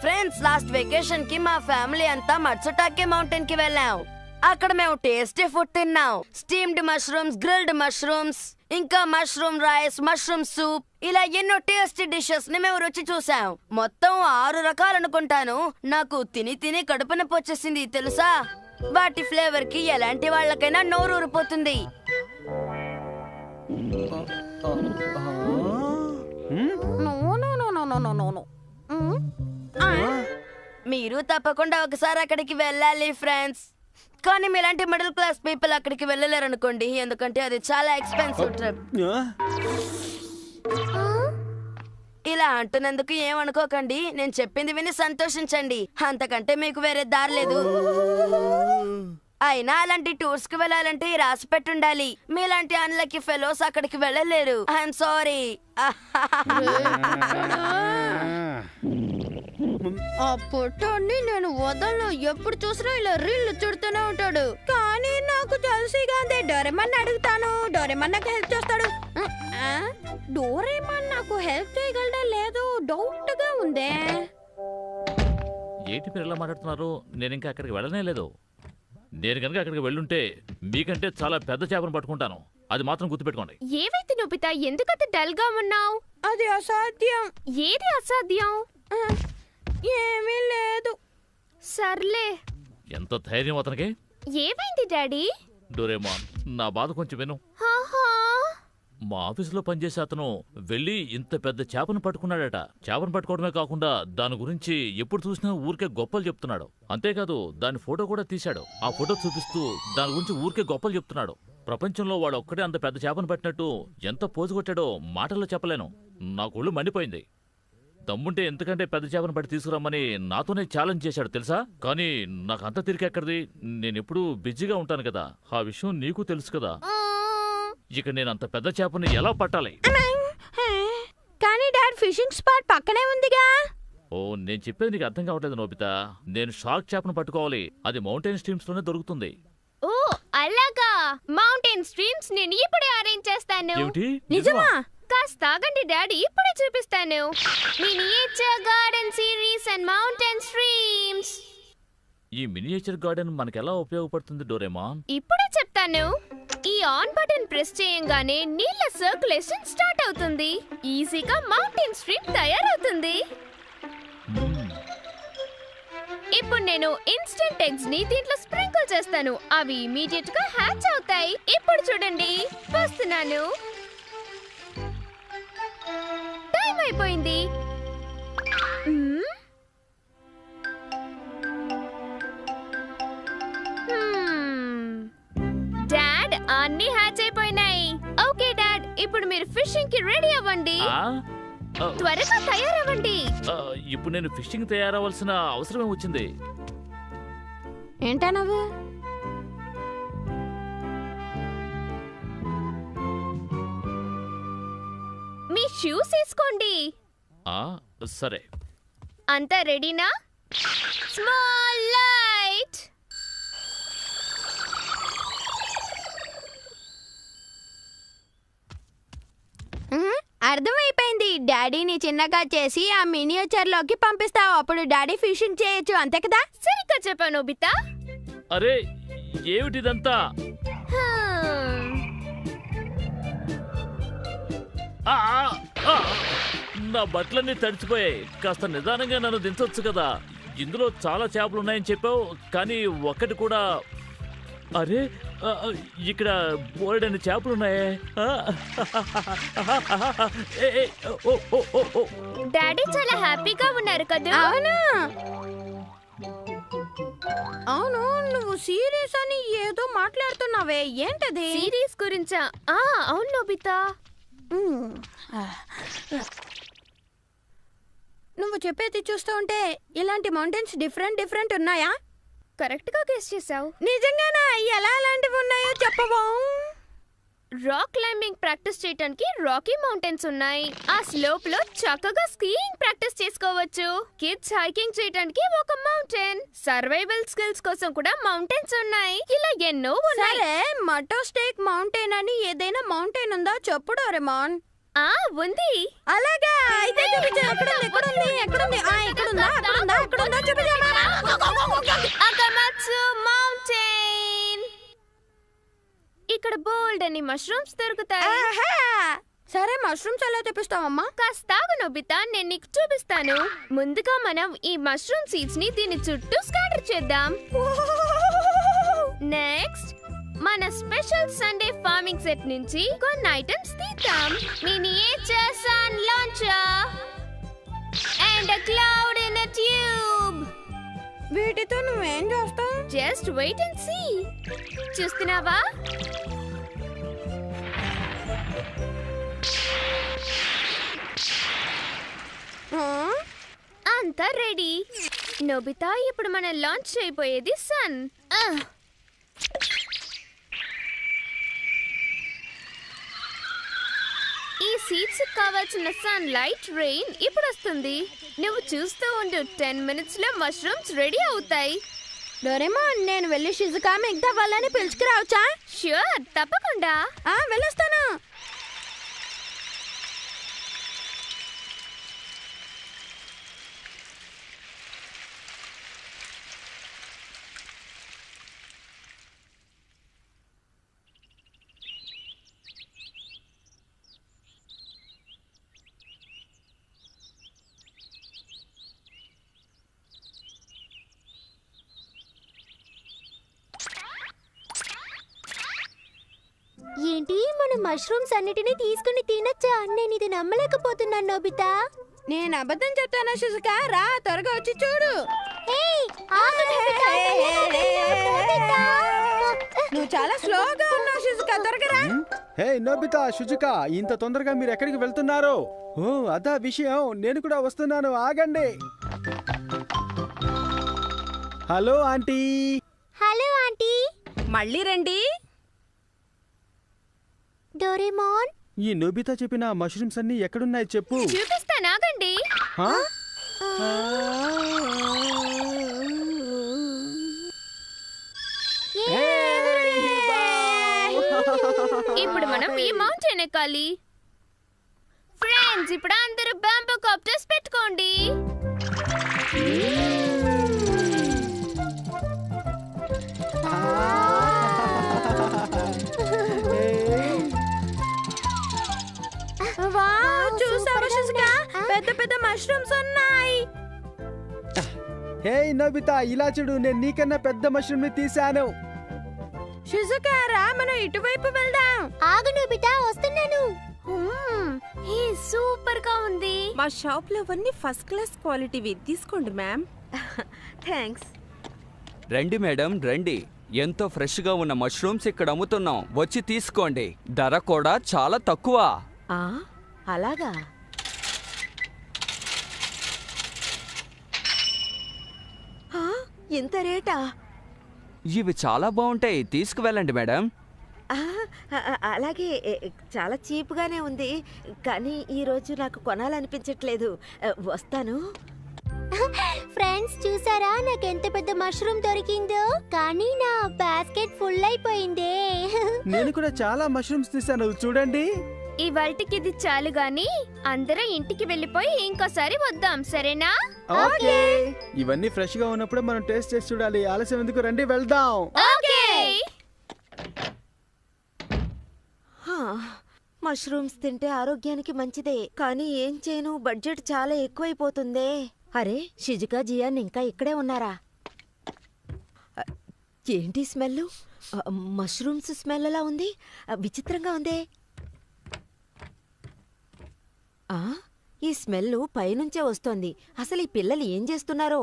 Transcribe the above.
Friends, last vacation కి మా family అంతా మట్సుటాకే మౌంటైన్ కి వెళ్ళాం. అక్కడ మేము టేస్టీ ఫుడ్ తిన్నాం. స్టీమ్డ్ మష్రూమ్స్, గ్రిల్డ్ మష్రూమ్స్, ఇంకా మష్రూమ్ రైస్, మష్రూమ్ సూప్, ఇలా ఎన్నో టేస్టీ డిషెస్ ని మేము రుచి చూసాం. మొత్తం 6 రకాలు అనుకుంటాను. నాకు తిని తిని కడుపు నొప్పి వచ్చేసింది తెలుసా. వాటి ఫ్లేవర్ కి ఎలాంటి వాళ్ళకైనా నోరు ఊరిపోతుంది. మీరు తప్పకుండా ఒకసారి అక్కడికి వెళ్ళాలి ఫ్రెండ్స్. కానీ మీలాంటి మిడిల్ క్లాస్ పీపుల్ అక్కడికి వెళ్ళలేరు అనుకోండి, ఎందుకంటే అది చాలా ఎక్స్పెన్సివ్ ట్రిప్. ఇలా అంటున్నందుకు ఏమనుకోకండి, నేను చెప్పింది విని సంతోషించండి. అంతకంటే మీకు వేరే దారి లేదు. అయినా అలాంటి టూర్స్ కి వెళ్ళాలంటే రాసి పెట్టుండాలి. మీలాంటి అన్లక్కీ ఫెలోస్ అక్కడికి వెళ్ళలేరు. I'm sorry. ఆ పొట్టాన్ని నేను వదలను. ఎప్పుడు చూసినా ఇలా రీళ్లు చుడుతూనే ఉంటాడు. కానీ నాకు తెలిసిగా డోరేమన్ అడుగుతాను. డోరేమన్ నాకు హెల్ప్ చేస్తాడు. డోరేమన్ నాకు హెల్ప్ చేయగలడా లేదు డౌట్ గా ఉందే. ఏంటి మీరు ఎలా మాట్లాడుతున్నారు? నేను ఇంకా అక్కడికి వెళ్ళనే లేదు. నేను కనుక అక్కడికి వెళ్ళుంటే మీకంటే చాలా పెద్ద చేపను పట్టుకుంటాను. అది మాత్రం గుర్తుపెట్టుకోండి. ఏవైతే నొబితా, ఎందుకంత డల్ గా ఉన్నావు? అది అసాధ్యం. ఏది అసాధ్యం? ఏమీ లేదు. సర్లే. ఎంత ధైర్యం అతనికి! ఏమైంది డాడీ? డోరేమాన్, నా బాధ కొంచెం విను. మా ఆఫీసులో పనిచేసే అతను వెళ్ళి ఇంత పెద్ద చేపను పట్టుకున్నాడట. చేపను పట్టుకోవడమే కాకుండా దాని గురించి ఎప్పుడు చూసినా ఊరికే గొప్పలు చెప్తున్నాడు. అంతేకాదు దాని ఫోటో కూడా తీశాడు. ఆ ఫోటో చూపిస్తూ దాని గురించి ఊరికే గొప్పలు చెప్తున్నాడు. ప్రపంచంలో వాడు ఒక్కడే అంత పెద్ద చేపను పట్టినట్టు ఎంత పోజు కొట్టాడో మాటల్లో చెప్పలేను. నాకు ఒళ్ళు మండిపోయింది. దమ్ముంటే ఎంతకంటే పెద్ద చేపను పట్టి తీసుకురమ్మని నాతోనే ఛాలెంజ్ చేశాడు తెలుసా. కానీ నాకు అంత తిరిగెక్కడిది. నేనెప్పుడూ బిజీగా ఉంటాను కదా. ఆ విషయం నీకు తెలుసు కదా. ఇక నేను అంత పెద్ద చేపని ఎలా పట్టాలి? కానీ డాడ్, ఫిషింగ్ స్పాట్ పక్కనే ఉందిగా. ఓ, నేను చెప్పేది నీకు అర్థం కావట్లేదు నోబితా. నేను షార్క్ చేపను పట్టుకోవాలి. అది మౌంటైన్ స్ట్రీమ్స్ లోనే దొరుకుతుంది. ఓ అలాగా. మౌంటైన్ స్ట్రీమ్స్ నేను ఇప్పుడే అరేంజ్ చేస్తాను. ఏమిటి? నిజమా? కాస్త ఆగండి డాడీ, ఇప్పుడే చూపిస్తాను. Miniature garden series and mountain streams. ఈ మినియేచర్ గార్డెన్ మనకెలా ఉపయోగపడుతుంది డోరేమాన్? ఇప్పుడే చెప్తాను. ఈ ఆన్ బటన్ ప్రెస్ చేయంగానే నీళ్ళ సర్క్యులేషన్ స్టార్ట్ అవుతుంది. ఈజీగా మౌంటైన్ స్ట్రీమ్ తయారవుతుంది. ఇప్పుడు నేను ఇన్స్టెంట్ ఎగ్స్ ని దీంట్లో స్ప్రింకిల్ చేస్తాను. అవి ఇమీడియట్ గా హ్యాచ్ అవుతాయి. ఇప్పుడు చూడండి, వస్తున్నాను. టైం అయిపోయింది. డాడ్, అన్ని హ్యాచ్ అయిపోయినాయి. ఓకే డాడ్, ఇప్పుడు మీరు ఫిషింగ్ కి రెడీ అవ్వండి. త్వరగా తయారవ్వండి. ఇప్పుడు నేను ఫిషింగ్ తయారవలసిన అవసరమే వచ్చింది. ఏంటా నువ్వు? మీ షూస్ వేసుకోండి. సరే. అంతా రెడీనా? Small light. అర్థమైపోయింది. డాడీని చిన్నగా చేసి ఆ మినియేచర్ లోకి పంపిస్తావు. అప్పుడు డాడీ ఫిషింగ్ చేయొచ్చు, అంతే కదా? సరిగ్గా చెప్పాను నోబితా. అరే, ఏమిటిదంతా? నా బట్టలన్నీ తడిచిపోయాయి. కాస్త నిదానంగా నన్ను దించొచ్చు కదా. ఇందులో చాలా చేపలు ఉన్నాయని చెప్పావు, కానీ ఒక్కటి కూడా. అరే, ఇక్కడ బోలెడన్ని చేపలున్నాయే. డాడీ చాలా హ్యాపీగా ఉన్నారు కదా? అవును అవును, నువ్వు సీరియస్ అని ఏదో మాట్లాడుతున్నావే, ఏంటది? సిరీస్ గురించా? అవును నోబితా. నువ్వు చెప్పేది చూస్తూ ఉంటే ఇలాంటి మౌంటైన్స్ డిఫరెంట్ ఉన్నాయా? కరెక్ట్ గా గెస్ చేసావు. నిజంగానా? ఎలా అలాంటివి ఉన్నాయో చెప్పవా? రాక్ క్లైంబింగ్ ప్రాక్టీస్ చేయడానికి రాకీ మౌంటైన్స్ ఉన్నాయి. ఆ స్లోప్ లో చక్కగా స్కీయింగ్ ప్రాక్టీస్ చేసుకోవచ్చు. కిడ్స్ హైకింగ్ చేయడానికి ఒక మౌంటైన్. సర్వైవల్ స్కిల్స్ కోసం కూడా మౌంటైన్స్ ఉన్నాయి. ఇలా ఎన్నో ఉన్నాయి. సరే, మటో స్టేక్ మౌంటైన్ అని ఏదైనా మౌంటైన్ ఉందా చెప్పు డోరేమాన్. ఆ ఉంది. అలాగా అయితే చూపించు. ఎక్కడుంది? ఆ, ఎక్కడుందా చూపించమ్మా. అకమత్సు మౌంటైన్. ఇక్కడ బోల్డ్ అని మష్రూమ్స్ దొరుకుతాయి. ఆహా! సరే, మష్రూమ్స్ ఎలా తెప్పిస్తావమ్మా? కాస్తాగు నొబితా, నేను నీకు చూపిస్తాను. ముందుగా మనం ఈ మష్రూమ్ సీడ్స్ ని దీని చుట్టూ స్కాటర్ చేద్దాం. నెక్స్ట్ మన స్పెషల్ సండే ఫార్మింగ్ సెట్ నుంచి కొన్ని ఐటమ్స్ తీద్దాం. Miniature sun launcher and a cloud in a tube. వీటితో నువ్వేం చేస్తావు? Just wait and see. చూస్తున్నావా? అంతా రెడీ. నోబితా, ఇప్పుడు మనం లాంచ్ చేయబోయేది సన్. ఈ సీడ్స్ కావాల్సిన సన్ లైట్ రెయిన్ ఇప్పుడు వస్తుంది. నువ్వు చూస్తూ ఉండు, 10 minutes లో మష్రూమ్స్ రెడీ అవుతాయి. డోరేమోన్, నేను వెళ్ళి షిజుకా మిగతా వాళ్ళని పిలుచుకురావచ్చా? ష్యూర్, తప్పకుండా. వెళ్ళొస్తాను. ఏంటి, మన మష్రూమ్స్ అన్నిటినీ తీసుకుని తినచ్చా? నేను ఇది నమ్మలేకపోతున్నాను నోబితా. నేను అబద్ధం చెప్తానా షిజుకా? రా, త్వరగా వచ్చి చూడు. నువ్వు చాలా స్లోగా ఉన్నావు షిజుకా, త్వరగా రా. హే నోబితా, షుజుకా, ఇంత తొందరగా మీరు ఎక్కడికి వెళ్తున్నారు? ఓ, అదా విషయం. నేను కూడా వస్తున్నాను, ఆగండి. Hello aunty. Hello aunty. మళ్ళీ రండి. డోరేమోన్, ఈ నోబితా చెప్పిన మష్రూమ్స్ అన్ని ఎక్కడున్నాయి చెప్పు. చూపిస్తాను, ఆగండి. హా? ఇప్పుడు మనం ఈ మౌంటైన్ ఎక్కాలి. ఫ్రెండ్స్, ఇప్పుడు అందరూ బాంబూ కాప్టర్స్ పెట్టుకోండి. చూసావా షిజుకా? పెద్ద పెద్ద మష్రూమ్స్ ఉన్నాయి. హే నోబితా, ఇలా చూడు, నేను నీకన్నా పెద్ద మష్రూమ్ ని తీశాను. షిజుకా, రా, మనం ఇటువైపు వెళ్దాం. ఆగు నోబితా, వస్తున్నాను. హే, సూపర్ గా ఉంది. మా షాప్ లో అవన్నీ ఫస్ట్ క్లాస్ క్వాలిటీవి. తీసుకోండి మ్యామ్. థ్యాంక్స్. రండి మేడం, రండి. ఎంతో ఫ్రెష్గా ఉన్న మష్రూమ్స్ ఇక్కడ అమ్ముతున్నాం. వచ్చి తీసుకోండి. ధర కూడా చాలా తక్కువ. అలాగా? ఇంత రేటా? ఇవి చాలా బాగుంటాయి, తీసుకువెళ్ళండి మేడం. అలాగే చాలా చీప్గానే ఉంది, కానీ ఈరోజు నాకు కొనాలనిపించట్లేదు. వస్తాను. ఫ్రెండ్స్, చూసారా నాకు ఎంత పెద్ద మష్రూమ్ దొరికిందో? కానీ నా బాస్కెట్ ఫుల్ అయిపోయిందే. నేను కూడా చాలా మష్రూమ్స్ తీశాను, చూడండి. ఇవాల్టికి ఇది చాలు గాని అందరం ఇంటికి వెళ్ళిపోయి ఇంకోసారి వద్దాం, సరేనా? ఓకే. ఇవన్నీ ఫ్రెష్ గా ఉన్నప్పుడే మనం టేస్ట్ చేసి చూడాలి. ఆలస్యం ఎందుకు, రండి వెళ్దాం. ఓకే. మష్రూమ్స్ తింటే ఆరోగ్యానికి మంచిదే, కానీ ఏం చేయను, బడ్జెట్ చాలా ఎక్కువైపోతుందే. అరే, షిజుకా, జియాన్ ఇంకా ఇక్కడే ఉన్నారా? ఏంటి స్మెల్? మష్రూమ్స్ స్మెల్ ఎలా ఉంది? విచిత్రంగా ఉందే. ఈ స్మెల్ పైనుంచే వస్తోంది. అసలు ఈ పిల్లలు ఏం చేస్తున్నారో?